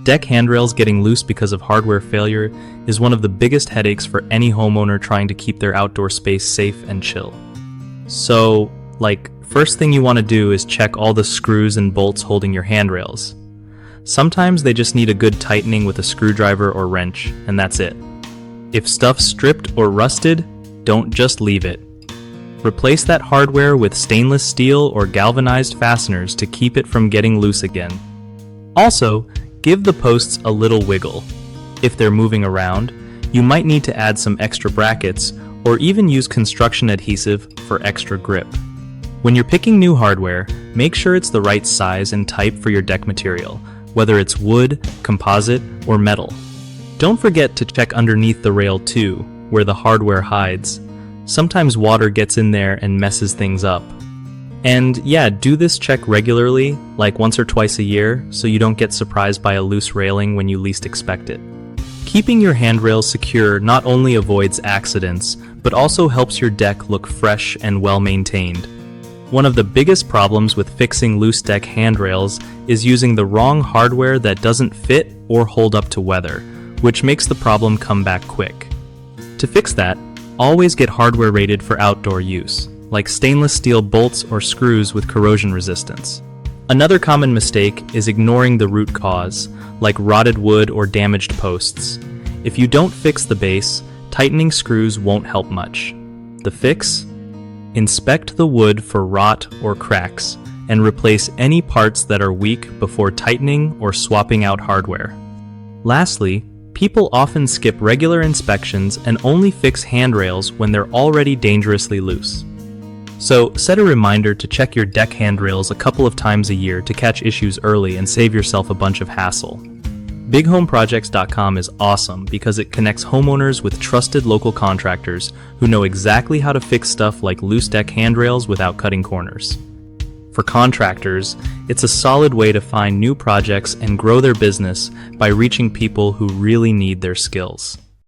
Deck handrails getting loose because of hardware failure is one of the biggest headaches for any homeowner trying to keep their outdoor space safe and chill. So, first thing you want to do is check all the screws and bolts holding your handrails. Sometimes they just need a good tightening with a screwdriver or wrench, and that's it. If stuff's stripped or rusted, don't just leave it. Replace that hardware with stainless steel or galvanized fasteners to keep it from getting loose again. Also, give the posts a little wiggle. If they're moving around, you might need to add some extra brackets or even use construction adhesive for extra grip. When you're picking new hardware, make sure it's the right size and type for your deck material, whether it's wood, composite, or metal. Don't forget to check underneath the rail too, where the hardware hides. Sometimes water gets in there and messes things up. And yeah, do this check regularly, like once or twice a year, so you don't get surprised by a loose railing when you least expect it. Keeping your handrails secure not only avoids accidents, but also helps your deck look fresh and well-maintained. One of the biggest problems with fixing loose deck handrails is using the wrong hardware that doesn't fit or hold up to weather, which makes the problem come back quick. To fix that, always get hardware rated for outdoor use, like stainless steel bolts or screws with corrosion resistance. Another common mistake is ignoring the root cause, like rotted wood or damaged posts. If you don't fix the base, tightening screws won't help much. The fix? Inspect the wood for rot or cracks, and replace any parts that are weak before tightening or swapping out hardware. Lastly, people often skip regular inspections and only fix handrails when they're already dangerously loose. So, set a reminder to check your deck handrails a couple of times a year to catch issues early and save yourself a bunch of hassle. BigHomeProjects.com is awesome because it connects homeowners with trusted local contractors who know exactly how to fix stuff like loose deck handrails without cutting corners. For contractors, it's a solid way to find new projects and grow their business by reaching people who really need their skills.